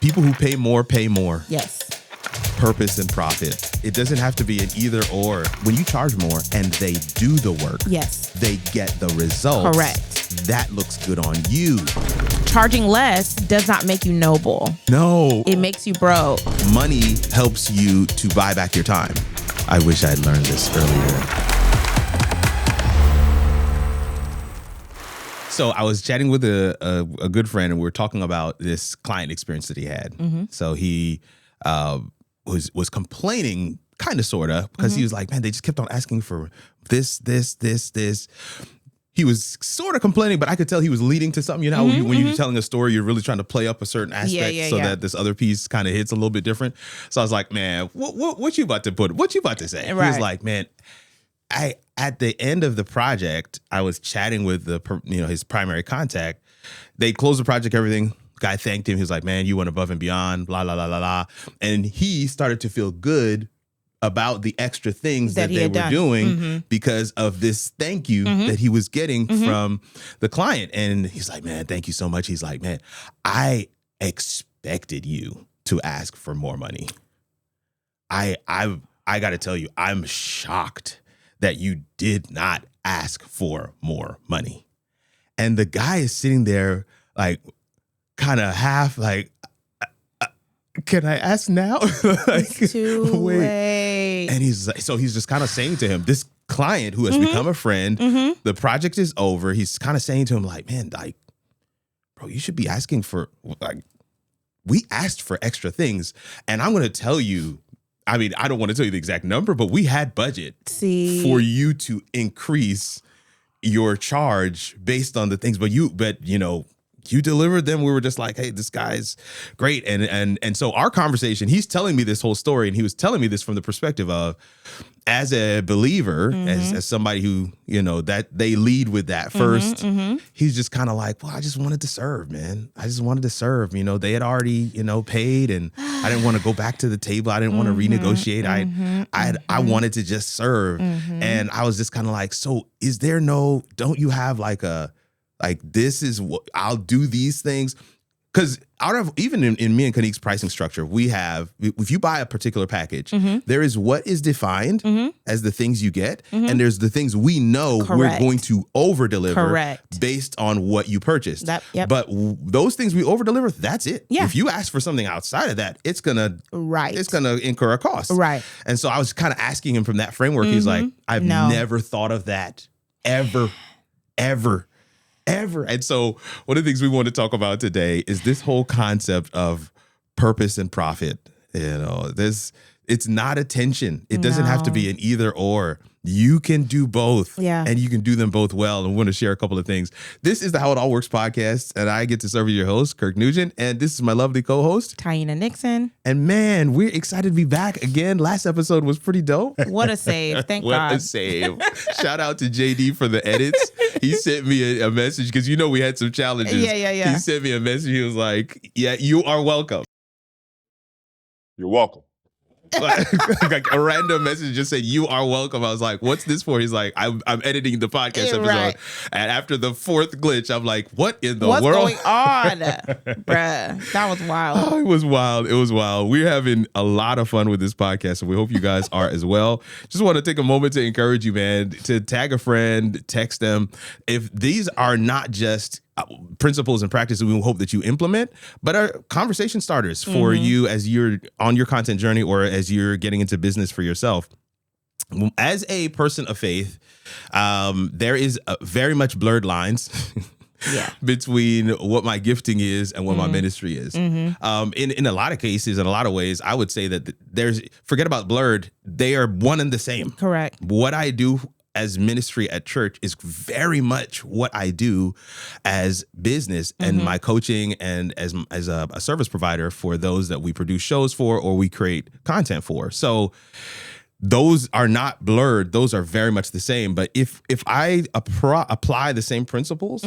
People who pay more. Yes. Purpose and profit. It doesn't have to be an either or. When you charge more and they do the work, yes, they get the results. Correct. That looks good on you. Charging less does not make you noble. No. It makes you broke. Money helps you to buy back your time. I wish I'd learned this earlier. So I was chatting with a good friend, and we were talking about this client experience that he had. Mm-hmm. So he was complaining, kind of, sort of, because he was like, man, they just kept on asking for this. He was sort of complaining, but I could tell he was leading to something. You know, when you're telling a story, you're really trying to play up a certain aspect that this other piece kind of hits a little bit different. So I was like, man, what you about to put? What you about to say? Right. He was like, man, at the end of the project, I was chatting with his primary contact. They closed the project, everything. Guy thanked him. He was like, man, you went above and beyond, blah, blah, blah, blah, blah. And he started to feel good about the extra things that they were doing because of this thank you that he was getting from the client. And he's like, man, thank you so much. He's like, man, I expected you to ask for more money. I got to tell you, I'm shocked that you did not ask for more money. And the guy is sitting there like kind of half like, can I ask now? Like, it's too late. And he's just kind of saying to him, this client who has become a friend, the project is over. He's kind of saying to him like, man, like, bro, you should be asking for, like, we asked for extra things. And I'm going to tell you, I mean, I don't want to tell you the exact number, but we had budget for you to increase your charge based on the things. But you delivered them. We were just like, hey, this guy's great. And so our conversation, he's telling me this whole story, and he was telling me this from the perspective of, as a believer, as somebody who, that they lead with that first, he's just kind of like, well, I just wanted to serve, man. I just wanted to serve. They had already, paid, and I didn't want to go back to the table. I didn't want to renegotiate. I wanted to just serve. And I was just kind of like, so don't you have this is what I'll do these things? Because even in me and Kanique's pricing structure, we have, if you buy a particular package, there is what is defined as the things you get, and there's the things we know we're going to over deliver based on what you purchased. But those things we over deliver, that's it. Yeah. If you ask for something outside of that, it's gonna incur a cost. Right. And so I was kind of asking him from that framework. He's like, I've never thought of that ever. And so one of the things we want to talk about today is this whole concept of purpose and profit. It's not a tension. It doesn't have to be an either or. You can do both, and you can do them both well. And we want to share a couple of things. This is the How It All Works podcast, and I get to serve as your host, Kirk Nugent, and this is my lovely co-host, Taina Nixon. And man, we're excited to be back again. Last episode was pretty dope. What a save. Thank God. What a save. Shout out to JD for the edits. He sent me a message because we had some challenges. Yeah. He sent me a message. He was like, yeah, you are welcome. You're welcome. Like a random message just said, you are welcome. I was like, what's this for? He's like, I'm editing the podcast episode. Right. And after the fourth glitch, I'm like, what in the world? What's going on? Bruh, that was wild. Oh, it was wild. We're having a lot of fun with this podcast, and we hope you guys are as well. Just want to take a moment to encourage you, man, to tag a friend, text them. If these are not just principles and practices we hope that you implement, but are conversation starters for you as you're on your content journey or as you're getting into business for yourself. As a person of faith, there is very much blurred lines between what my gifting is and what my ministry is. In a lot of cases, in a lot of ways, I would say that forget about blurred, they are one and the same. Correct. What I do as ministry at church is very much what I do as business and my coaching and as a service provider for those that we produce shows for or we create content for. So those are not blurred. Those are very much the same. But if I apply the same principles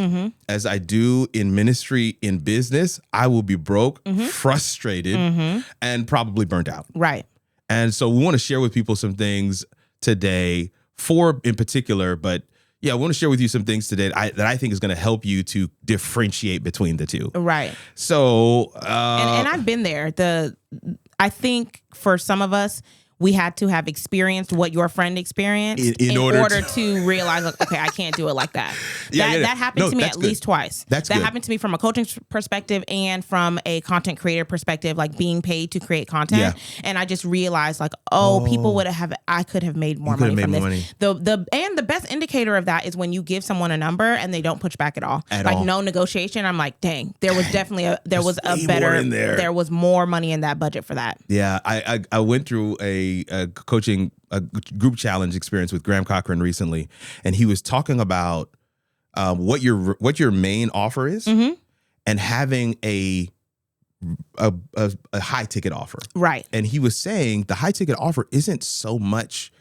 as I do in ministry, in business, I will be broke, frustrated, and probably burnt out. Right. And so we want to share with people some things today, 4 in particular, but Yeah, I want to share with you some things today that I think is going to help you to differentiate between the two. Right. So, And I've been there. I think for some of us, we had to have experienced what your friend experienced in order to realize, like, okay, I can't do it like that. That happened to me at least twice. That happened to me from a coaching perspective and from a content creator perspective, like being paid to create content. Yeah. And I just realized, like, people I could have made more money from this. The best indicator of that is when you give someone a number and they don't push back at all. No negotiation. I'm like, dang, there was definitely there was more money in that budget for that. Yeah, I went through a coaching group challenge experience with Graham Cochran recently, and he was talking about what your main offer is, and having a high ticket offer. Right. And he was saying the high ticket offer isn't so much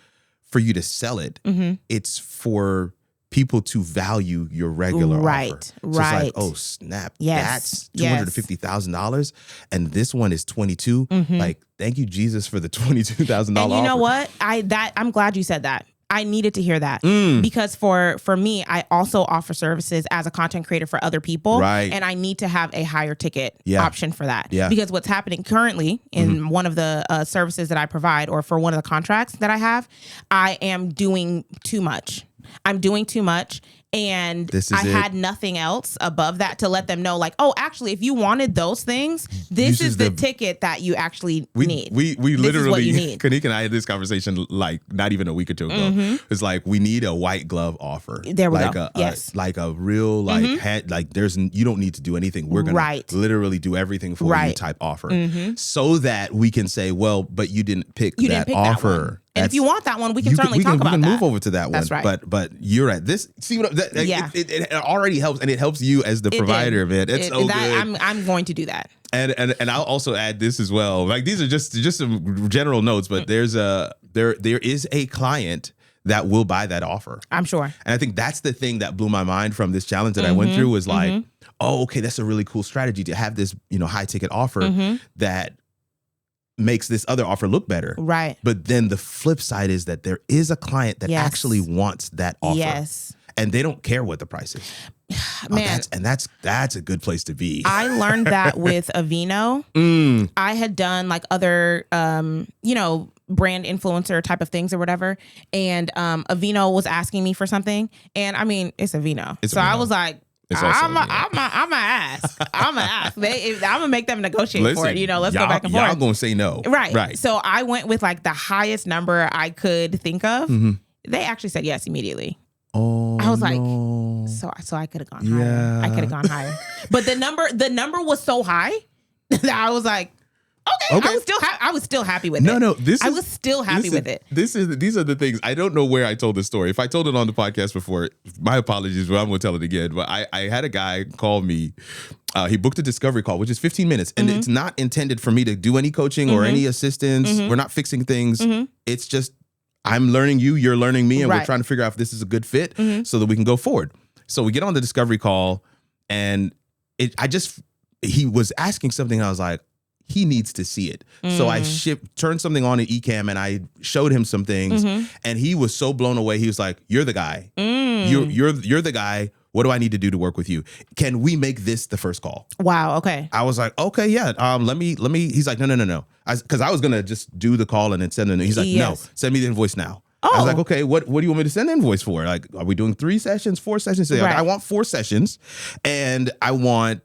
for you to sell it; it's for people to value your regular offer. So it's like, oh snap, that's $250,000, and this one is 22. Like, thank you, Jesus, for the $22,000 offer. And you know what? I'm glad you said that. I needed to hear that because for me, I also offer services as a content creator for other people, and I need to have a higher ticket option for that. Because what's happening currently in one of the services that I provide, or for one of the contracts that I have, I am doing too much. I'm doing too much. And I had nothing else above that to let them know, like, oh, actually, if you wanted those things, this is the ticket that you actually need. We literally, Kanika and I had this conversation like not even a week or two ago. It's like, we need a white glove offer. There we like go. Like a real, like, you don't need to do anything. We're going to literally do everything for you type offer. So that we can say, well, but you didn't pick that offer. And if you want that one, we can certainly talk about that. We can move over to that one. That's right. But you're at this. See what it already helps, and it helps you as the provider of it. It's so good. I'm going to do that. And I'll also add this as well. Like, these are just some general notes, but there is a client that will buy that offer. I'm sure. And I think that's the thing that blew my mind from this challenge that I went through was like, oh, okay, that's a really cool strategy to have this, high ticket offer that makes this other offer look better. Right. But then the flip side is that there is a client that actually wants that offer. Yes. And they don't care what the price is. Man. That's a good place to be. I learned that with Aveeno. I had done like other, brand influencer type of things or whatever. And Aveeno was asking me for something. And I mean, it's Aveeno. I was like, I'm gonna ask. I'm gonna make them negotiate for it. Let's go back and forth. Y'all gonna say no, right? So I went with like the highest number I could think of. They actually said yes immediately. Oh, I was like, so I could have gone higher. I could have gone higher, but the number was so high that I was like, okay. I was still happy with it. I was still happy with it. These are the things. I don't know where I told this story. If I told it on the podcast before, my apologies, but I'm going to tell it again. But I had a guy call me. He booked a discovery call, which is 15 minutes. And it's not intended for me to do any coaching or any assistance. We're not fixing things. It's just, I'm learning you, you're learning me, and we're trying to figure out if this is a good fit so that we can go forward. So we get on the discovery call, and he was asking something, and I was like, he needs to see it. So I turned something on in Ecamm, and I showed him some things, and he was so blown away. He was like, "You're the guy. You're the guy. What do I need to do to work with you? Can we make this the first call?" Wow. Okay. I was like, okay, yeah. Let me. He's like, no. Because I was gonna just do the call and then send it. He's like, no, send me the invoice now. I was like, okay, what do you want me to send the invoice for? Like, are we doing 3 sessions, 4 sessions? Like, I want 4 sessions, and I want.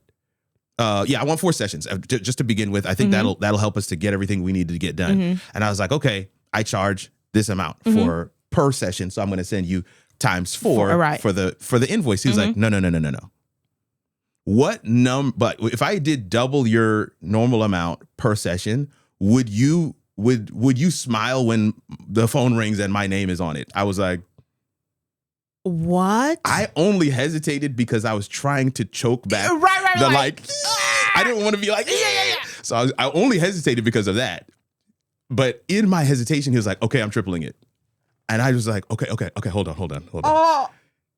I want 4 sessions just to begin with. I think that'll help us to get everything we need to get done. And I was like, okay, I charge this amount for per session, so I'm going to send you times 4 for the invoice. He was like, no. What But if I did double your normal amount per session, would you smile when the phone rings and my name is on it? I was like, what? I only hesitated because I was trying to choke back I didn't want to be like, yeah. So I only hesitated because of that. But in my hesitation, he was like, okay, I'm tripling it. And I was like, okay, hold on. Oh.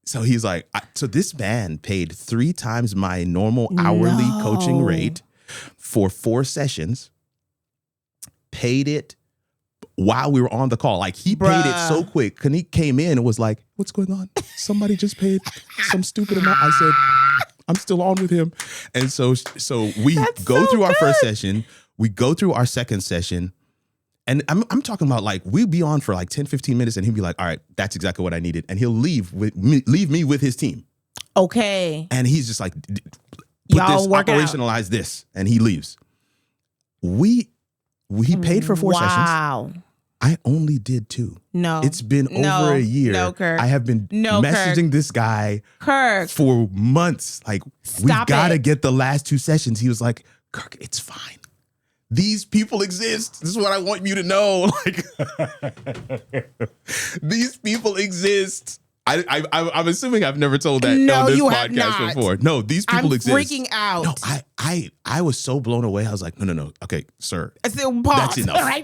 So he's like, so this man paid 3 times my normal hourly coaching rate for 4 sessions, paid it while we were on the call. Like he paid it so quick. Kanique came in and was like, "What's going on? Somebody just paid some stupid amount." I said, "I'm still on with him." And so we go through our first session. We go through our second session. And I'm talking about like we'd be on for like 10, 15 minutes and he'd be like, "All right, that's exactly what I needed." And he'll leave me with his team. Okay. And he's just like, operationalize this. And he leaves. He paid for 4 sessions. Wow. I only did 2. No. It's been over a year. No, Kirk. I have been messaging this guy for months. Like, we've got to get the last 2 sessions. He was like, "Kirk, it's fine. These people exist. This is what I want you to know." Like, these people exist. I'm assuming I've never told that on this podcast before. No, these people exist. I'm freaking out. No, I was so blown away. I was like, no. Okay, sir. That's enough. Right?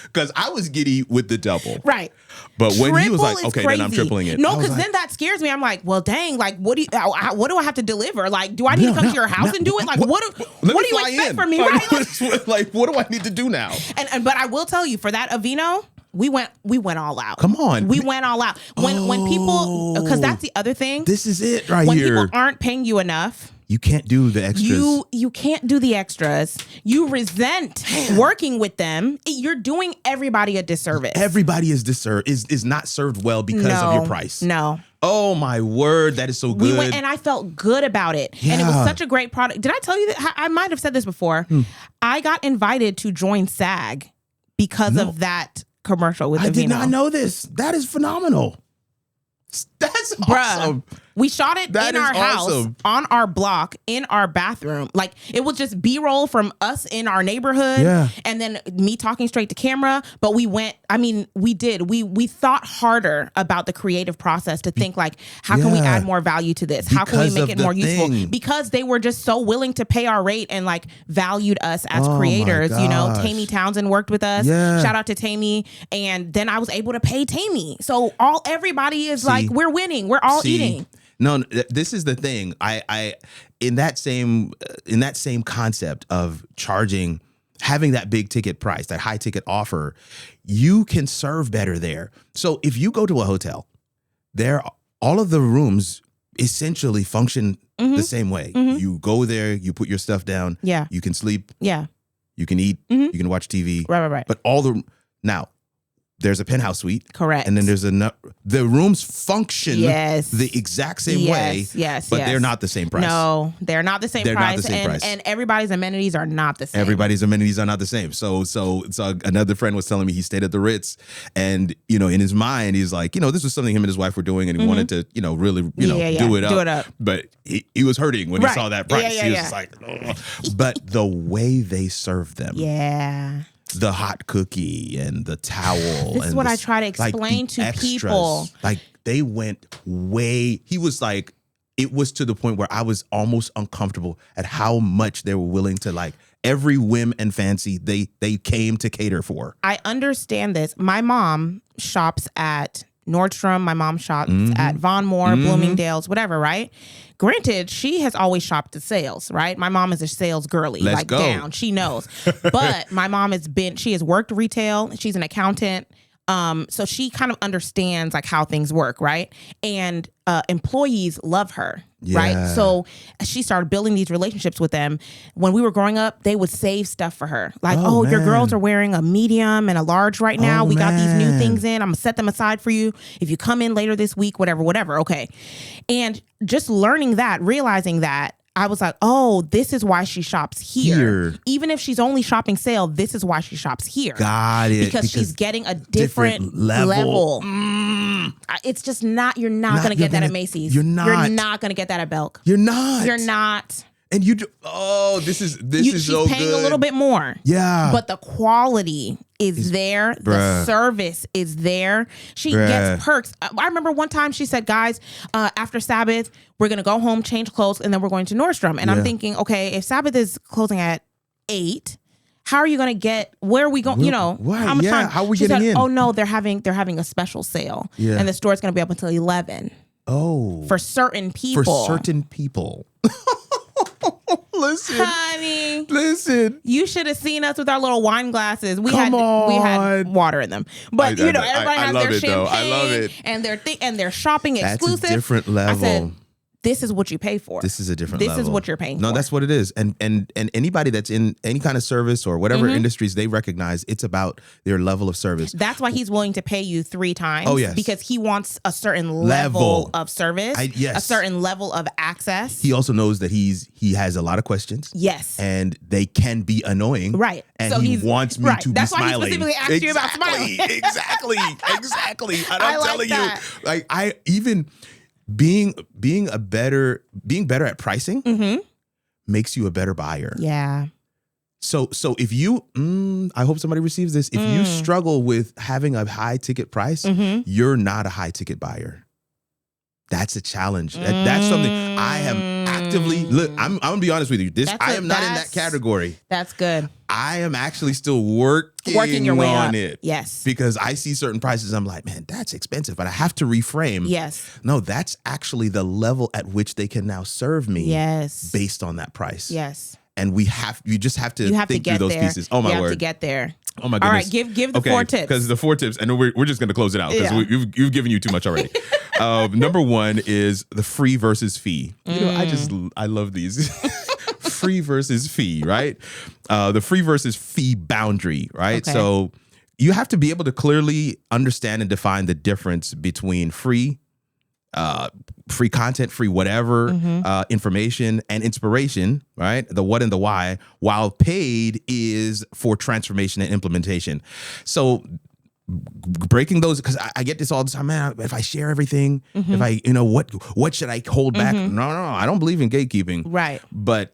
Because I was giddy with the double. Right. But when he was like, "Okay, crazy. Then I'm tripling it." No, because then that scares me. I'm like, well, dang, like, what do I have to deliver? Like, do I need to come to your house and do it? Like, what do you expect from me? Right? Like, what do I need to do now? But I will tell you, for that Aveeno, we went all out. Come on. We went all out. When people, because that's the other thing. This is it right when here. When people aren't paying you enough, you can't do the extras. You can't do the extras. You resent working with them. You're doing everybody a disservice. Everybody is not served well because of your price. No. Oh my word, that is so good. We went, and I felt good about it. Yeah. And it was such a great product. Did I tell you that? I might have said this before. I got invited to join SAG because of that commercial with Aveeno. I did not know this. That is phenomenal. That's awesome. We shot it in our house, on our block, in our bathroom. Like, it was just B-roll from us in our neighborhood. Yeah. And then me talking straight to camera. But we thought harder about the creative process to think like, how can we add more value to this? How can we make it more useful? Because they were just so willing to pay our rate and like valued us as creators. You know, Tammy Townsend worked with us. Yeah. Shout out to Tammy. And then I was able to pay Tammy. So everybody is like, we're winning. We're all eating. No, this is the thing. I in that same concept of charging, having that big ticket price, that high ticket offer, you can serve better there. So if you go to a hotel, all of the rooms essentially function the same way. You go there, you put your stuff down. Yeah, you can sleep. Yeah, you can eat. You can watch TV. Right. But now, there's a penthouse suite. Correct. And then there's the rooms function the exact same way. Yes. But they're not the same price. No, they're not the same price. Not the same price. And everybody's amenities are not the same. Everybody's amenities are not the same. So another friend was telling me he stayed at the Ritz, and in his mind he's like, this was something him and his wife were doing, and he wanted to really do it up. But he was hurting when he saw that price. He was just like, ugh. But the way they serve them. Yeah. The hot cookie and the towel. This is what I try to explain to people. Like, they went he was like, it was to the point where I was almost uncomfortable at how much they were willing to, like, every whim and fancy they came to cater for. I understand this. My mom shops at Nordstrom. My mom shops at Von Moore, Bloomingdale's, whatever, right? Granted, she has always shopped the sales, right? My mom is a sales girly, down. She knows. But my mom she has worked retail. She's an accountant. So she kind of understands like how things work, right? And employees love her, right? So she started building these relationships with them. When we were growing up, they would save stuff for her. Like, your girls are wearing a medium and a large right now. We got these new things in. I'm gonna set them aside for you. If you come in later this week, whatever. Okay. And just learning that, realizing that, I was like, this is why she shops here. Even if she's only shopping sale, this is why she shops here. Got it. Because she's getting a different level. It's just not, you're not going to get that at Macy's. You're not going to get that at Belk. You're not. You're not. And this is so good. She's paying a little bit more. Yeah. But the quality is there. The service is there. She gets perks. I remember one time she said, guys, after Sabbath, we're going to go home, change clothes, and then we're going to Nordstrom. And I'm thinking, okay, if Sabbath is closing at 8, how are you going to get, where are we going, how much time? How are we getting in? Oh, no, they're having a special sale. Yeah. And the store's going to be up until 11. Oh. For certain people. Listen, honey. Listen. You should have seen us with our little wine glasses. We had water in them, but everybody has their champagne. I love it. And they're shopping exclusive. That's a different level. I said, this is what you pay for. This is a different level. This is what you're paying for. No, that's what it is. And anybody that's in any kind of service or whatever industries, they recognize it's about their level of service. That's why he's willing to pay you 3 times. Oh, yes. Because he wants a certain level of service, a certain level of access. He also knows that he has a lot of questions. Yes. And they can be annoying. Right. And so he wants me to be smiling. That's why he specifically asked you about smiling. Exactly. And I'm telling you, like being better at pricing makes you a better buyer. Yeah. So if you, I hope somebody receives this. If you struggle with having a high ticket price, you're not a high ticket buyer. That's a challenge. That's something I am actively. Look, I'm gonna be honest with you. I am not in that category. That's good. I am actually still working your way on up. it. Yes. Because I see certain prices, I'm like, man, that's expensive. But I have to reframe. Yes. No, that's actually the level at which they can now serve me. Yes. Based on that price. Yes. And you just have to think through those pieces. Oh my word. You have to get there. Oh my goodness. All right, give the 4 tips. Because the 4 tips, and we're just going to close it out because you've given you too much already. Number 1 is the free versus fee. You know, I love these. Free versus fee, right? The free versus fee boundary, right? Okay. So you have to be able to clearly understand and define the difference between free content, free whatever, information and inspiration, right? The what and the why, while paid is for transformation and implementation. So breaking those, because I get this all the time, man, if I share everything, if I, what should I hold back? No, I don't believe in gatekeeping. Right. But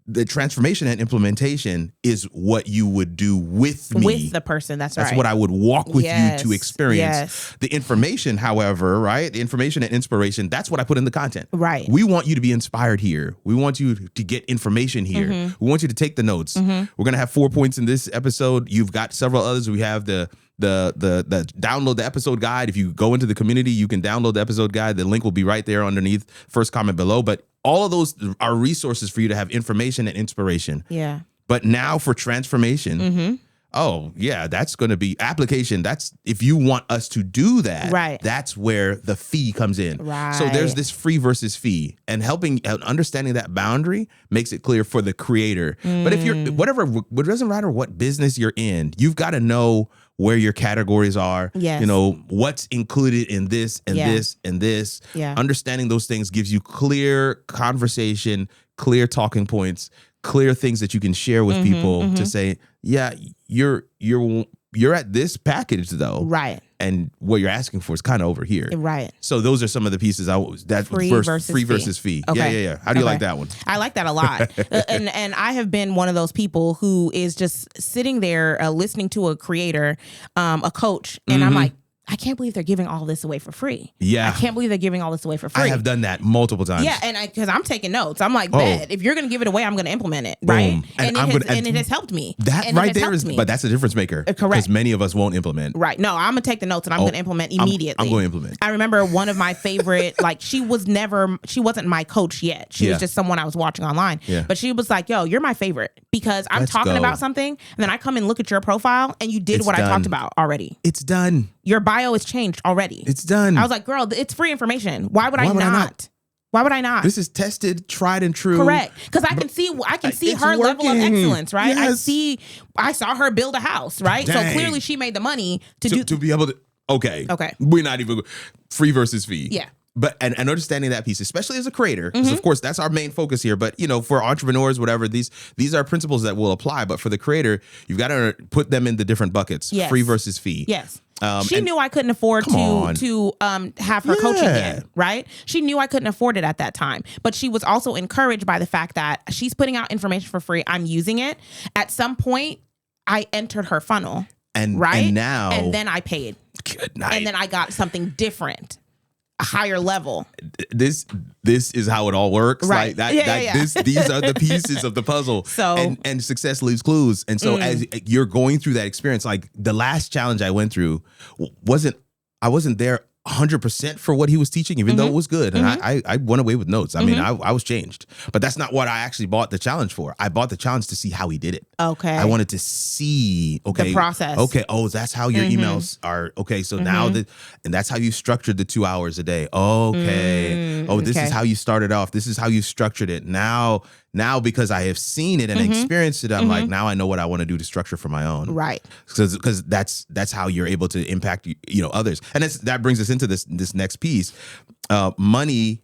the transformation and implementation is what you would do with me. With the person, that's right. That's what I would walk with you to experience. Yes. The information, however, right? The information and inspiration, that's what I put in the content. Right. We want you to be inspired here. We want you to get information here. We want you to take the notes. We're going to have 4 points in this episode. You've got several others. We have the download the episode guide. If you go into the community, you can download the episode guide. The link will be right there underneath, first comment below. But all of those are resources for you to have information and inspiration. Yeah. But now for transformation, oh yeah, that's going to be application. That's if you want us to do that, right? That's where the fee comes in. Right. So there's this free versus fee, and understanding that boundary makes it clear for the creator. But if you're it doesn't matter what business you're in, you've got to know where your categories are, yes. What's included in this and this and this. Yeah. Understanding those things gives you clear conversation, clear talking points, clear things that you can share with people to say, yeah, you're at this package though. Right. And what you're asking for is kind of over here. Right. So those are some of the pieces free versus fee. Okay. Yeah. How do you like that one? I like that a lot. and I have been one of those people who is just sitting there listening to a creator, a coach, and I'm like, I can't believe they're giving all this away for free. Yeah. I can't believe they're giving all this away for free. I have done that multiple times. Yeah, and because I'm taking notes. I'm like, if you're going to give it away, I'm going to implement it, right? And it has helped me. That right there is, but that's a difference maker. Correct. Because many of us won't implement. Right. No, I'm going to take the notes and I'm going to implement immediately. I'm going to implement. I remember one of my favorite, she wasn't my coach yet. She was just someone I was watching online. Yeah. But she was like, yo, you're my favorite because I'm talking about something and then I come and look at your profile and you did what I talked about already. It's done. Your bio is changed already. It's done. I was like, girl, it's free information. Why would I not? Why would I not? This is tested, tried and true. Correct. Because I can see her level of excellence, right? Yes. I saw her build a house, right? Dang. So clearly she made the money to be able to. Okay. We're not even free versus fee. Yeah. But and understanding that piece, especially as a creator, because of course that's our main focus here. But for entrepreneurs, whatever, these are principles that will apply. But for the creator, you've got to put them in the different buckets. Yes. Free versus fee. Yes. She knew I couldn't afford to have her coaching in, right? She knew I couldn't afford it at that time. But she was also encouraged by the fact that she's putting out information for free. I'm using it. At some point, I entered her funnel. And then I paid. Good night. And then I got something different. A higher level. This is how it all works. Right. Like that. These are the pieces of the puzzle. So and success leaves clues. And so as you're going through that experience, like the last challenge I went through I wasn't there 100% for what he was teaching, even though it was good. And I went away with notes. I mean, I was changed. But that's not what I actually bought the challenge for. I bought the challenge to see how he did it. Okay. I wanted to see, the process. Okay. Oh, that's how your emails are. Okay. So now and that's how you structured the 2 hours a day. Okay. This is how you started off. This is how you structured it. Now, because I have seen it and experienced it, I'm like, now I know what I want to do to structure for my own. Right. Because that's how you're able to impact others. And that brings us into this next piece. Money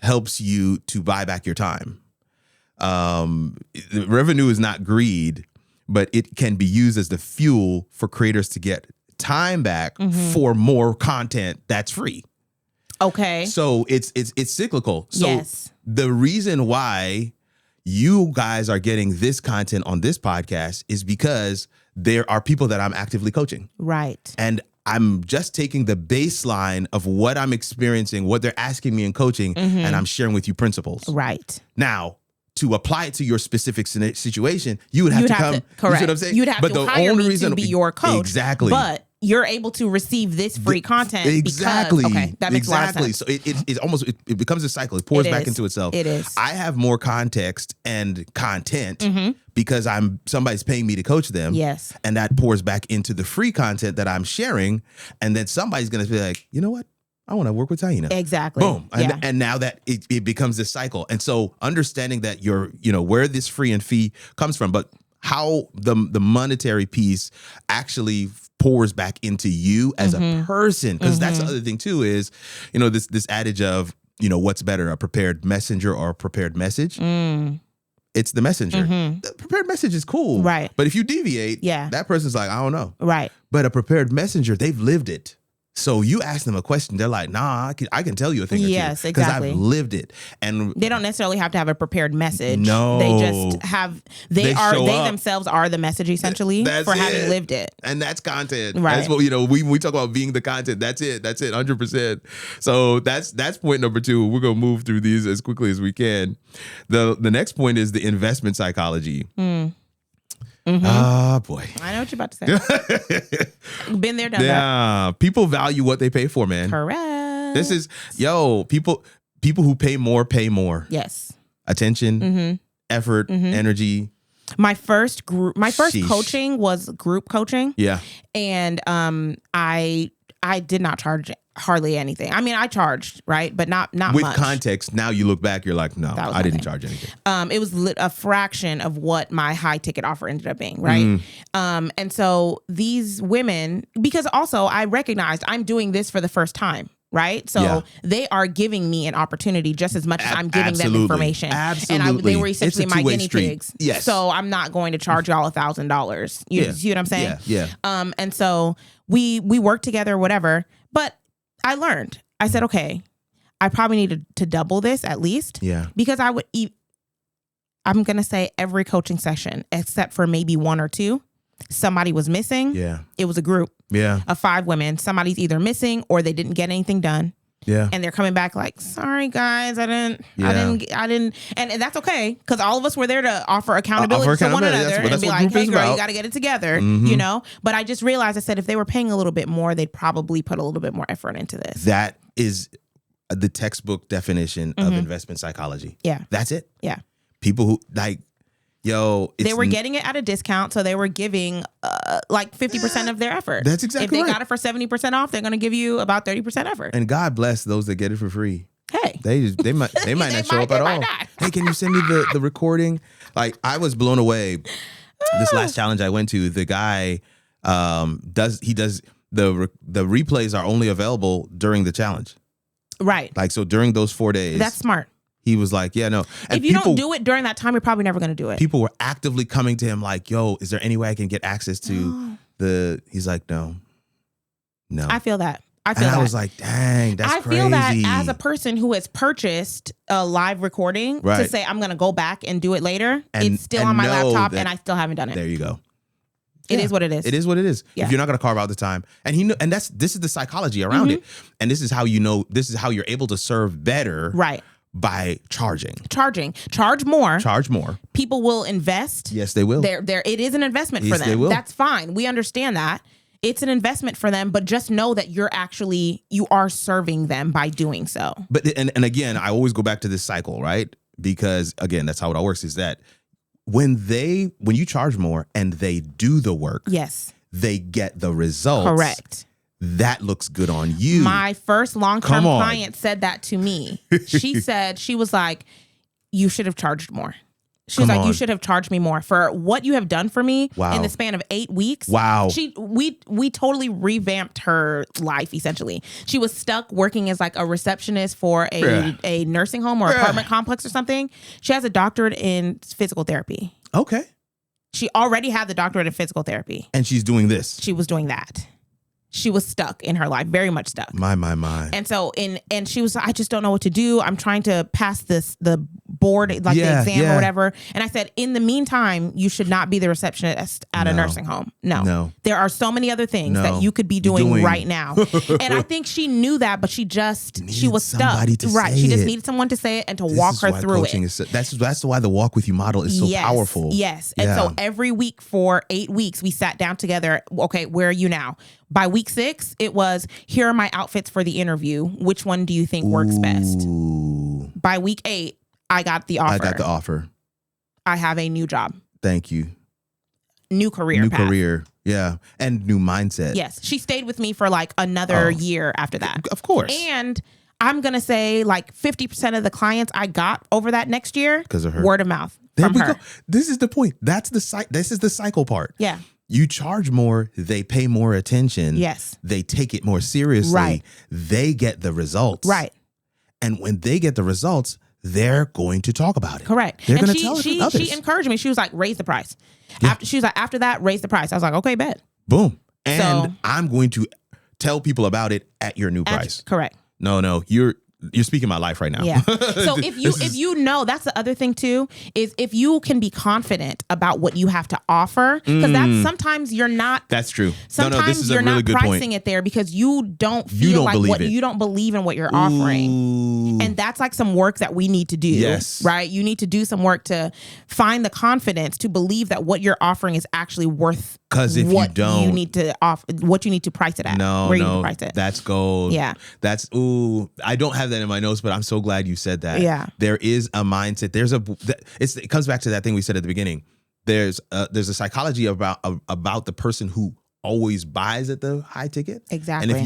helps you to buy back your time. Revenue is not greed, but it can be used as the fuel for creators to get time back for more content that's free. Okay. So it's cyclical. So yes. The reason why you guys are getting this content on this podcast is because there are people that I'm actively coaching. Right. And I'm just taking the baseline of what I'm experiencing, what they're asking me in coaching, and I'm sharing with you principles. Right. Now, to apply it to your specific situation, you would have to come. Correct. You see what I'm saying? You'd have to hire me to be your coach. Exactly. But you're able to receive this free content. Exactly. Because, okay, that makes a lot of sense. So it almost becomes a cycle. It pours back into itself. It is. I have more context and content because somebody's paying me to coach them. Yes. And that pours back into the free content that I'm sharing. And then somebody's going to be like, you know what? I want to work with Taina. Exactly. Boom. And now that it becomes this cycle. And so understanding that where this free and fee comes from, but how the monetary piece actually pours back into you as a person. Because that's the other thing too is, this adage of, what's better, a prepared messenger or a prepared message? It's the messenger. The prepared message is cool. Right. But if you deviate, that person's like, I don't know. Right. But a prepared messenger, they've lived it. So you ask them a question, they're like, nah, I can tell you a thing or two. Yes, exactly. Because I've lived it. And they don't necessarily have to have a prepared message. No. They just have, they themselves are the message essentially for having lived it. And that's content. Right. That's what, we talk about being the content. That's it. 100%. So that's point number 2. We're going to move through these as quickly as we can. The next point is the investment psychology. Ah, boy. I know what you're about to say. Been there, done that. Yeah. People value what they pay for, man. Correct. This is, people who pay more. Yes. Attention, effort, energy. My first Sheesh. coaching was group coaching. Yeah. And I did not charge hardly anything. I mean, I charged, right? But not with much. Context, now you look back, you're like, no, I didn't charge anything. It was a fraction of what my high ticket offer ended up being, right? And so these women, because also I recognized I'm doing this for the first time. Right. So they are giving me an opportunity just as much as I'm giving them information. Absolutely. And they were essentially my guinea pigs. Yes. So I'm not going to charge y'all $1,000. You see what I'm saying? Yeah. And so we worked together, whatever. But I learned. I said, okay, I probably need to double this at least. Yeah. Because I'm going to say every coaching session, except for maybe 1 or 2, somebody was missing. Yeah. It was a group of 5 women. Somebody's either missing or they didn't get anything done. Yeah. And they're coming back like, sorry guys, I didn't. And that's okay. Because all of us were there to offer accountability to one another and be like, hey girl, you got to get it together, But I just realized, I said, if they were paying a little bit more, they'd probably put a little bit more effort into this. That is the textbook definition of investment psychology. Yeah. That's it. Yeah. People who they were getting it at a discount, so they were giving like 50% of their effort. That's exactly right. If they got it for 70% off, they're going to give you about 30% effort. And God bless those that get it for free. Hey, they might not show up at all. Hey, can you send me the recording? Like, I was blown away. This last challenge I went to, the guy does the replays are only available during the challenge. Right. Like, so during those 4 days. That's smart. He was like, yeah, no. And if you don't do it during that time, you're probably never going to do it. People were actively coming to him like, yo, is there any way I can get access to he's like, no. I feel that. I was like, dang, that's crazy. I feel that as a person who has purchased a live recording to say, I'm going to go back and do it later. It's still on my laptop and I still haven't done it. There you go. It is what it is. It is what it is. Yeah. If you're not going to carve out the time, and this is the psychology around it. And this is how this is how you're able to serve better. Right. By charging. Charge more. People will invest. Yes, they will. It is an investment for them. That's fine. We understand that. It's an investment for them, but just know that you are serving them by doing so. But and again, I always go back to this cycle, right? Because again, that's how it all works, is that when you charge more and they do the work, yes, they get the results. Correct. That looks good on you. My first long-term client said that to me. She was like, you should have charged more. She was like, you should have charged me more for what you have done for me in the span of 8 weeks. Wow. We totally revamped her life, essentially. She was stuck working as like a receptionist for a nursing home or apartment complex or something. She has a doctorate in physical therapy. Okay. She already had the doctorate in physical therapy. And she's doing this. She was doing that. She was stuck in her life, very much stuck. My. And so, and she was, I just don't know what to do. I'm trying to pass the board, like the exam or whatever. And I said, in the meantime, you should not be the receptionist at a nursing home. No. There are so many other things that you could be doing right now. And I think she knew that, but she was stuck. Right. She just needed someone to say it and to walk her through it. That's why the walk with you model is so powerful. Yes. And so every week for 8 weeks, we sat down together. Okay, where are you now? By week 6, it was, here are my outfits for the interview. Which one do you think works best? By week 8, I got the offer. I have a new job. Thank you. New career path. Yeah. And new mindset. Yes. She stayed with me for like another year after that. Of course. And I'm going to say like 50% of the clients I got over that next year, because of her, word of mouth from her. Go. This is the point. This is the cycle part. Yeah. You charge more, they pay more attention. Yes. They take it more seriously. Right. They get the results. Right. And when they get the results, they're going to talk about it. Correct. They're going to tell others. She encouraged me. She was like, raise the price. Yeah. After that, raise the price. I was like, okay, bet. Boom. And I'm going to tell people about it at your new price. Correct. No, you're speaking my life right now. Yeah. So if you know, that's the other thing too, is if you can be confident about what you have to offer, because that's sometimes you're not. That's true. Sometimes this is you're a really not good pricing point. it there because you don't feel you don't believe in what you're offering. And that's like some work that we need to do. Yes. Right? You need to do some work to find the confidence to believe that what you're offering is actually worth. Because if you don't, you need to what you need to price it at. You need to price it. That's gold. Yeah. I don't have that in my notes, but I'm so glad you said that. Yeah. There is a mindset. It comes back to that thing we said at the beginning. There's a psychology about the person who always buys at the high ticket. Exactly. And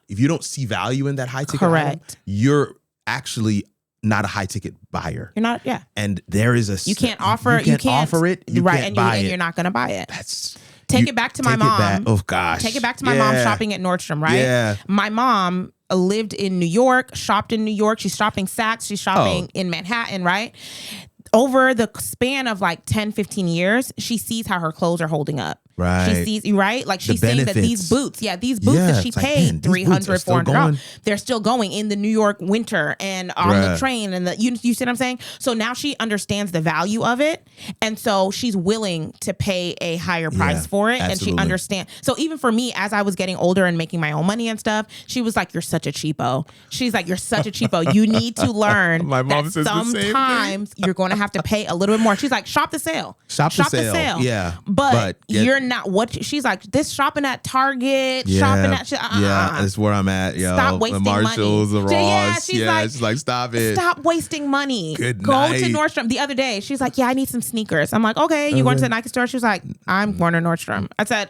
if you don't see value in that high ticket item, correct, you're actually not a high ticket buyer. You're not. Yeah. And there is you can't offer it. You can't offer it. And you're not going to buy it. Take it back to my mom. Oh gosh. Take it back to my mom shopping at Nordstrom, right? Yeah. My mom lived in New York, shopped in New York. She's shopping Saks. She's shopping in Manhattan, right? Over the span of like 10, 15 years, she sees how her clothes are holding up. Right. She sees, right? Like she's seeing that these boots that she paid $300, $400, they're still going in the New York winter and on the train. And you see what I'm saying? So now she understands the value of it. And so she's willing to pay a higher price for it. Absolutely. And she understands. So even for me, as I was getting older and making my own money and stuff, she was like, you're such a cheapo. She's like, you're such a cheapo. You need to learn my mom that says sometimes you're going to have to pay a little bit more. She's like, shop the sale. Shop the sale. Yeah. But you're not what she's like, this shopping at Target, shopping at that's where I'm at, yo. Stop wasting the Marshalls, money. The Ross. She's like, stop it. Stop wasting money. Good Go night. to Nordstrom. The other day, she's like, yeah, I need some sneakers. I'm like, okay, you going to the Nike store? She was like, I'm going to Nordstrom. I said,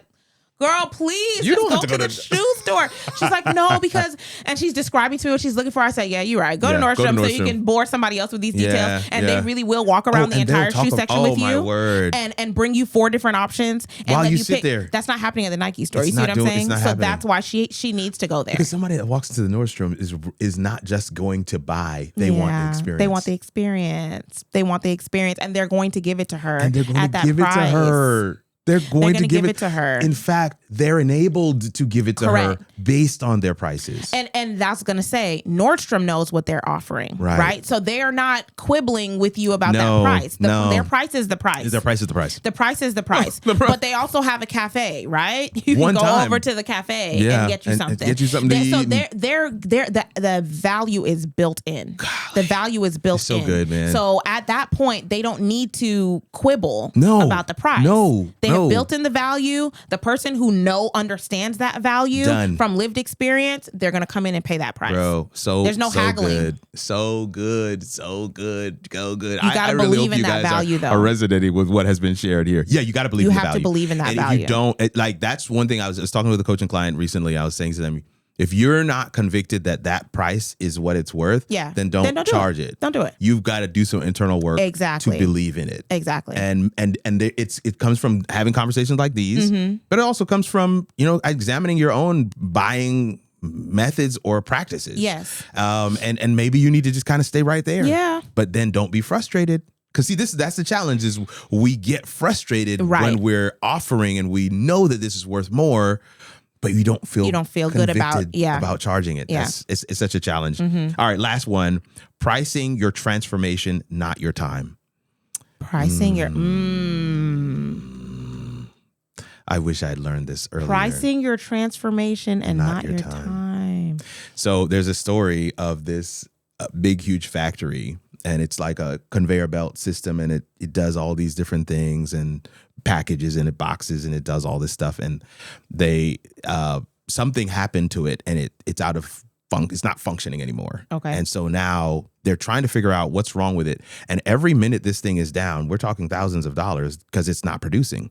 girl, please, you don't just go to the shoe store. She's like, no, because, and she's describing to me what she's looking for. I said, yeah, you're right. Go to Nordstrom so you can bore somebody else with these details. And they really will walk around the entire shoe section with you. And bring you 4 different options. And while you pick. sit there. That's not happening at the Nike store. You see what I'm saying? So that's why she needs to go there. Because somebody that walks into the Nordstrom is not just going to buy. They want the experience. They want the experience. They want the experience. And they're going to give it to her. And they're going to give it to her. They're going to give it to her. In fact, they're enabled to give it to her based on their prices. And that's going to say Nordstrom knows what they're offering, right? So they are not quibbling with you about that price. Their price is the price. Their price is the price. The price is the price. But they also have a cafe, right? You can go over to the cafe and get you something. Get you something to eat. So the value is built in. Golly, the value is built in. So good, man. So at that point, they don't need to quibble about the price. No. They have built in the value. The person who understands that value from lived experience, they're going to come in and pay that price. Bro, there's no haggling. Good. So good. Go good. You got to believe in that value, though. Are resonating with what has been shared here. Yeah, you got to believe in the value. You have to believe in that and value. If you don't, that's one thing I was talking with a coaching client recently. I was saying to them, if you're not convicted that price is what it's worth, then don't charge it. Don't do it. You've got to do some internal work to believe in it. Exactly. And it comes from having conversations like these, but it also comes from, examining your own buying methods or practices. Yes. And maybe you need to just kind of stay right there. Yeah. But then don't be frustrated. Because see, that's the challenge is we get frustrated when we're offering and we know that this is worth more, but you don't feel good about charging it. Yeah. It's such a challenge. All right, last one. Pricing your transformation, not your time. Pricing your I wish I had learned this earlier. Pricing your transformation and not your time. So there's a story of this big, huge factory, and it's like a conveyor belt system, and it does all these different things and packages and it boxes and it does all this stuff. And they something happened to it, and it's out of it's not functioning anymore. Okay. And so now they're trying to figure out what's wrong with it. And every minute this thing is down, we're talking thousands of dollars because it's not producing.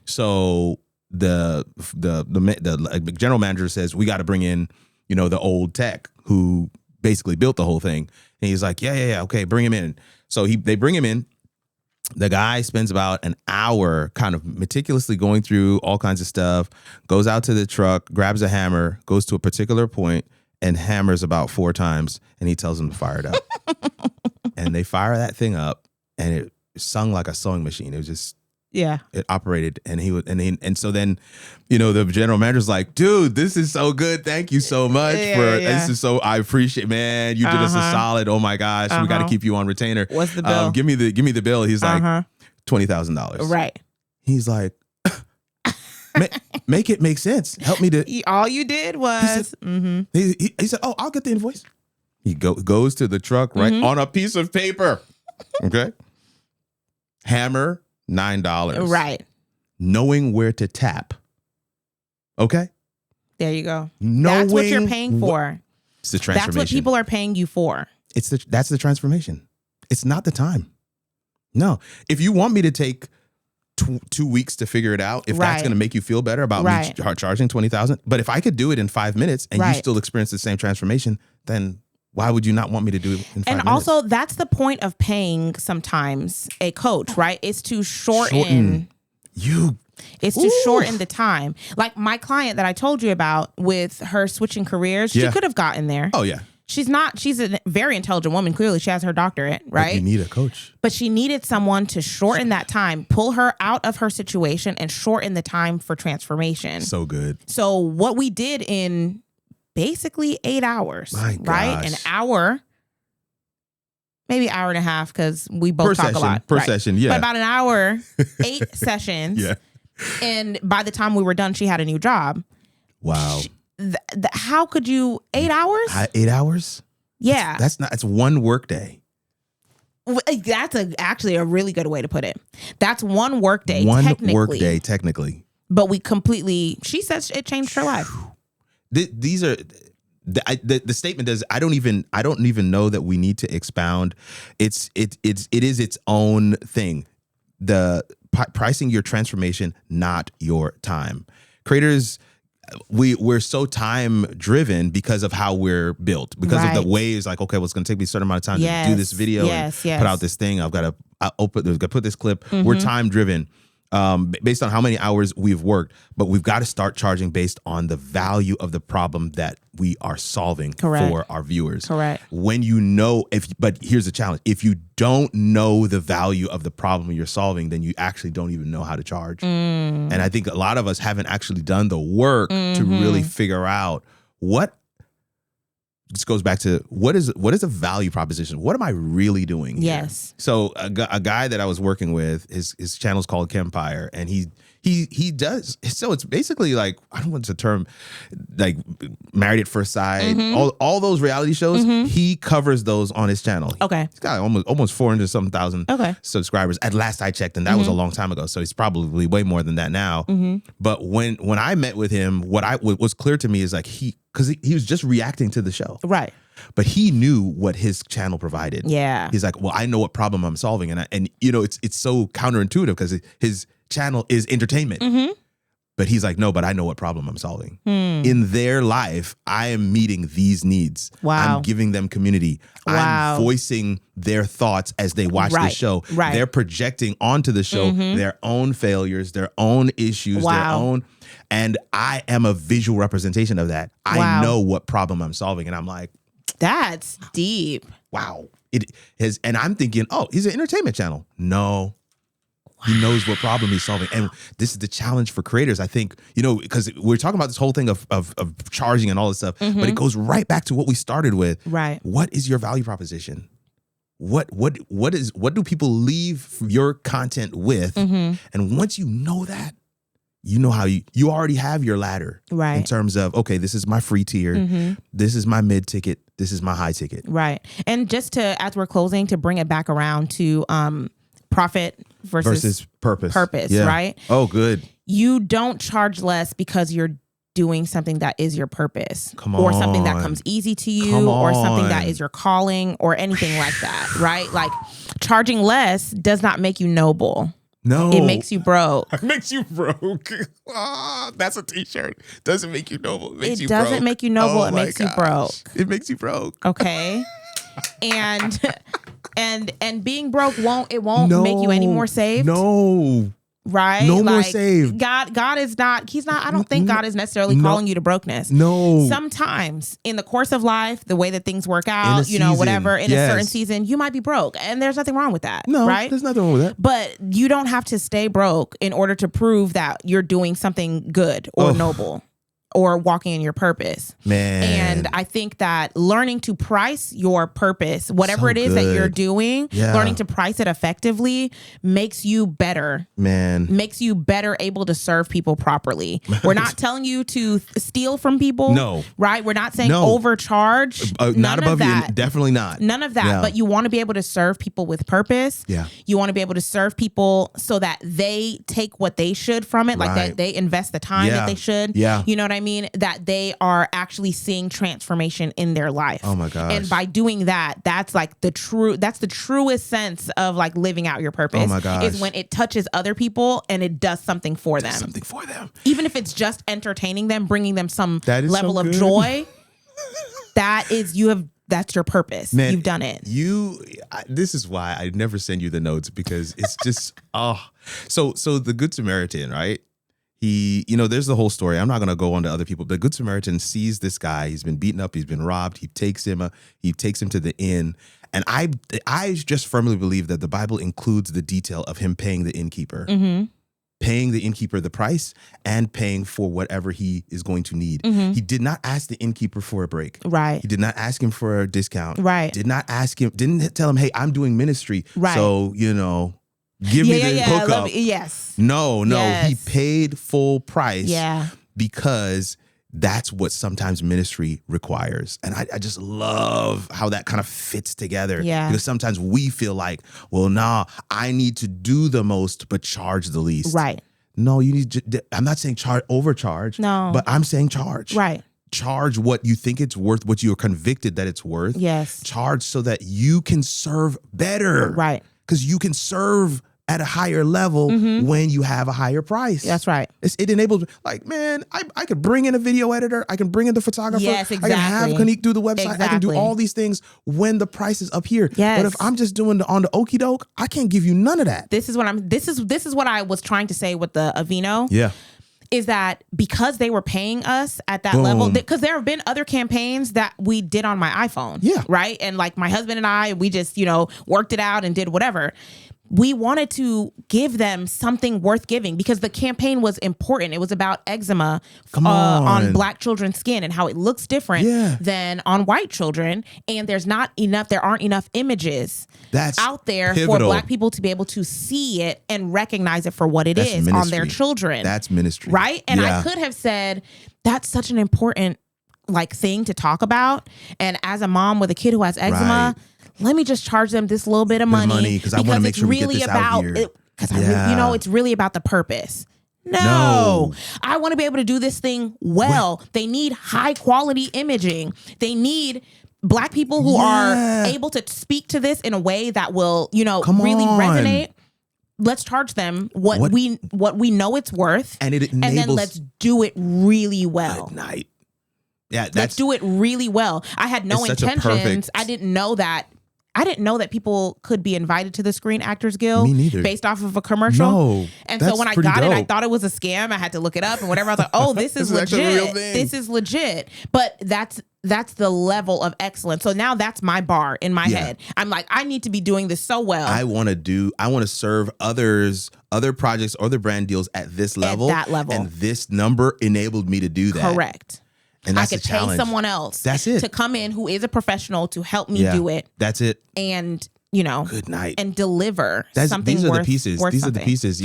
So the general manager says, we got to bring in, the old tech who basically built the whole thing. And he's like, yeah, okay, bring him in. So they bring him in. The guy spends about an hour kind of meticulously going through all kinds of stuff, goes out to the truck, grabs a hammer, goes to a particular point, and hammers about 4 times, and he tells them to fire it up. And they fire that thing up, and it sung like a sewing machine. It was just, it operated, and so then, the general manager's like, dude, this is so good. Thank you so much this is so, I appreciate, man. You did us a solid. Oh my gosh, we got to keep you on retainer. What's the bill? Give me the bill. He's like, $20,000. Right. He's like, make it make sense. Help me to. All you did was. He said, "Oh, I'll get the invoice." He goes to the truck, right, on a piece of paper. Okay. Hammer, $9. Right. Knowing where to tap. Okay. There you go. That's what you're paying for. It's the transformation. That's what people are paying you for. That's the transformation. It's not the time. No. If you want me to take 2 weeks to figure it out, if that's going to make you feel better about me charging $20,000, but if I could do it in 5 minutes and you still experience the same transformation, then why would you not want me to do it in 5 minutes? And also, that's the point of paying sometimes a coach, right? It's to shorten shorten the time. Like my client that I told you about with her switching careers, she could have gotten there. Oh, yeah. She's a very intelligent woman. Clearly, she has her doctorate, right? But you need a coach. But she needed someone to shorten that time, pull her out of her situation and shorten the time for transformation. So good. So what we did in basically 8 hours, right? An hour, maybe hour and a half, because we both talk a lot. Per session, yeah. But about an hour, 8 sessions. Yeah. And by the time we were done, she had a new job. Wow. How could you 8 hours? 8 hours? Yeah. That's one work day. That's actually a really good way to put it. That's one work day. Technically. But she says it changed her life. These are the statement does. I don't even know that we need to expound. It is its own thing. The pricing your transformation, not your time. Creators, we're so time driven because of how we're built, because of the ways. Like, okay, well, it's going to take me a certain amount of time to do this video and put out this thing. I've got to put this clip. We're time driven. Based on how many hours we've worked, but we've got to start charging based on the value of the problem that we are solving for our viewers. Correct. When but here's the challenge. If you don't know the value of the problem you're solving, then you actually don't even know how to charge. And I think a lot of us haven't actually done the work to really figure out what. This goes back to what is a value proposition? What am I really doing here? Yes. So a guy that I was working with, his channel is called Kempire, and He does. So it's basically like, I don't want the term, like Married at First Sight, all those reality shows. He covers those on his channel. Okay. He's got almost 400-something thousand subscribers at last I checked, and that was a long time ago. So he's probably way more than that now. But when I met with him, what was clear to me is like because he was just reacting to the show. Right. But he knew what his channel provided. Yeah. He's like, well, I know what problem I'm solving. And you know, it's so counterintuitive because his channel is entertainment. But he's like, no, but I know what problem I'm solving. In their life, I am meeting these needs. Wow. I'm giving them community. Wow. I'm voicing their thoughts as they watch the show. Right. They're projecting onto the show their own failures, their own issues, their own. And I am a visual representation of that. I know what problem I'm solving. And I'm like, that's deep. Wow. And I'm thinking, oh, he's an entertainment channel. No. He knows what problem he's solving. And this is the challenge for creators, I think, you know, because we're talking about this whole thing of charging and all this stuff, but it goes right back to what we started with. Right. What is your value proposition? What do people leave your content with? And once you know that, you know how you already have your ladder. Right. In terms of, okay, this is my free tier. This is my mid ticket. This is my high ticket. Right. And just as we're closing, to bring it back around to profit versus purpose, right? Oh, good. You don't charge less because you're doing something that is your purpose. Come on. Or something that comes easy to you, or something that is your calling, or anything like that, right? Like, charging less does not make you noble. No. It makes you broke. It makes you broke. That's a t-shirt. Doesn't make you noble. It makes you doesn't broke. make you noble. Oh it makes you broke. It makes you broke. Okay. And being broke won't make you any more saved. No. Right? No more saved. God is not, I don't think God is necessarily calling you to brokenness. No. Sometimes in the course of life, the way that things work out, season, whatever, in a certain season, you might be broke. And there's nothing wrong with that. No, right? There's nothing wrong with that. But you don't have to stay broke in order to prove that you're doing something good or noble, or walking in your purpose. Man. And I think that learning to price your purpose, whatever it is that you're doing, learning to price it effectively makes you better. Man. Makes you better able to serve people properly. We're not telling you to steal from people. No. Right? We're not saying overcharge. Not above you. Definitely not. None of that. Yeah. But you want to be able to serve people with purpose. Yeah. You want to be able to serve people so that they take what they should from it. Like that they invest the time that they should. Yeah. You know what I mean? That they are actually seeing transformation in their life. Oh my gosh. And by doing that, that's like the truest sense of like living out your purpose. Oh my gosh. Is when it touches other people and it does something for them. Something for them. Even if it's just entertaining them, bringing them some level of good. joy. That's your purpose. Man, you've done it. This is why I never send you the notes, because it's just So the Good Samaritan, right? He, there's the whole story. I'm not going to go on to other people. The Good Samaritan sees this guy. He's been beaten up. He's been robbed. He takes him to the inn. And I just firmly believe that the Bible includes the detail of him paying the innkeeper. Paying the innkeeper the price and paying for whatever he is going to need. He did not ask the innkeeper for a break. Right. He did not ask him for a discount. Right. Didn't tell him, hey, I'm doing ministry. Right. So, give me the hookup. Yes. No. He paid full price. Yeah. Because that's what sometimes ministry requires. And I just love how that kind of fits together. Yeah. Because sometimes we feel like, well, I need to do the most, but charge the least. Right. No, you need to, I'm not saying overcharge. No. But I'm saying charge. Right. Charge what you think it's worth, what you are convicted that it's worth. Yes. Charge so that you can serve better. Right. Because you can serve at a higher level when you have a higher price. That's right. It enables, like, man, I could bring in a video editor. I can bring in the photographer. Yes, exactly. I can have Kanique do the website. Exactly. I can do all these things when the price is up here. Yes. But if I'm just doing on the okie doke, I can't give you none of that. This is what I was trying to say with the Aveeno. Yeah. Is that because they were paying us at that level? Because there have been other campaigns that we did on my iPhone. Yeah. Right. And like my husband and I, we just, worked it out and did whatever. we wanted to give them something worth giving because the campaign was important. It was about eczema on Black children's skin and how it looks different than on white children. And there aren't enough images out there for Black people to be able to see it and recognize it for what it is on their children. That's ministry. Right? And I could have said, that's such an important thing to talk about. And as a mom with a kid who has eczema, let me just charge them this little bit of money because I want to make sure we get this out here. It's really about the purpose. No. I want to be able to do this thing well. They need high quality imaging. They need Black people who are able to speak to this in a way that will, really resonate. Let's charge them what we know it's worth, and then let's do it really well. Good night. Yeah, let's do it really well. I had no intentions. I didn't know that people could be invited to the Screen Actors Guild based off of a commercial. No, and so when I got it, I thought it was a scam. I had to look it up and whatever. I was like, oh, this is legit. This is legit. But that's the level of excellence. So now that's my bar in my head. I'm like, I need to be doing this so well. I want to serve other projects or other brand deals at this level. At that level. And this number enabled me to do that. Correct. And that's I could pay someone else to come in who is a professional to help me do it. That's it. And, good night. And deliver something These are worth, the pieces. Worth these something. are the pieces.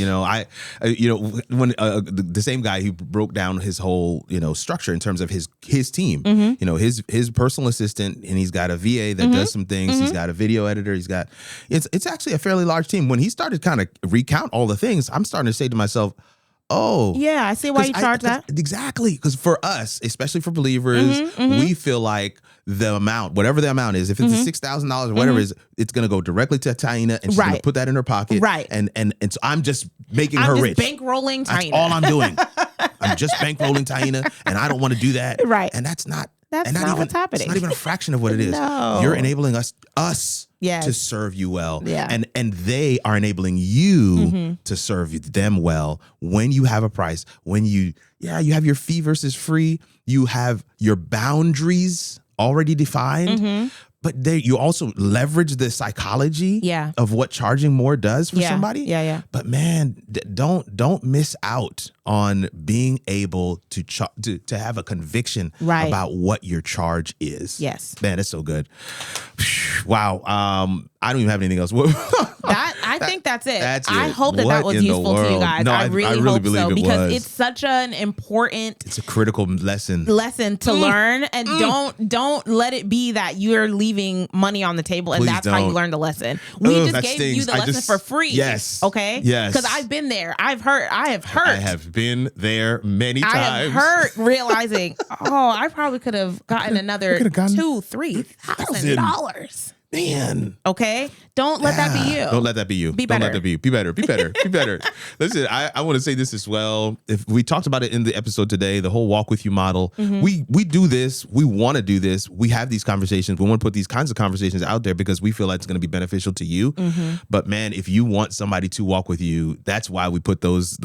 When the same guy who broke down his whole, structure in terms of his team, his personal assistant, and he's got a VA that does some things. He's got a video editor. It's actually a fairly large team. When he started kind of recount all the things, I'm starting to say to myself, oh, yeah, I see why you charge that. Exactly. Because for us, especially for believers, we feel like the amount, whatever the amount is, if it's $6,000 or whatever it is, it's going to go directly to Taina and she's going to put that in her pocket. Right. And so I'm just making her rich. Bankrolling Taina. That's all I'm doing. I'm just bankrolling Taina, and I don't want to do that. Right. And that's not what's happening. It's not even a fraction of what it is. No. You're enabling us to serve you well. Yeah. And they are enabling you to serve them well when you have a price, when you have your fee versus free, you have your boundaries already defined. But you also leverage the psychology of what charging more does for somebody. Yeah. But man, don't miss out on being able to have a conviction about what your charge is. Yes. Man, that's so good. Wow. I don't even have anything else. I think that's it. That's it. I hope that was useful to you guys. No, I really hope believe so, it because was. it's such an important it's a critical lesson to learn, and don't let it be that you're leaving money on the table and that's how you learn the lesson. We just gave you the lesson for free. Yes. Okay? Yes. Because I've been there. I have been there many times. I have hurt realizing, I probably could have gotten another $2,000-$3,000. Man. Okay? Don't let that be you. Don't let that be you. Be better. Don't let that be you. Be better. Be better. Be better. Listen, I want to say this as well. If we talked about it in the episode today, the whole walk with you model, we do this. We want to do this. We have these conversations. We want to put these kinds of conversations out there because we feel like it's going to be beneficial to you. But man, if you want somebody to walk with you, that's why we put those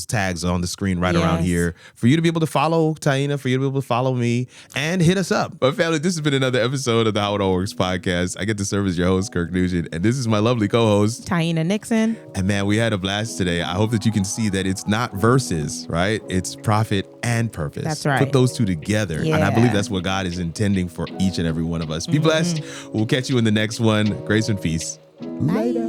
tags on the screen around here for you to be able to follow Taina, for you to be able to follow me, and hit us up. But family, this has been another episode of the How It All Works podcast. I get to serve as your host, Kirk Nugent, and this is my lovely co-host, Taina Nixon. And man, we had a blast today. I hope that you can see that it's not verses, right? It's profit and purpose. That's right. Put those two together. And I believe that's what God is intending for each and every one of us. Be blessed. We'll catch you in the next one. Grace and peace. Bye. Later.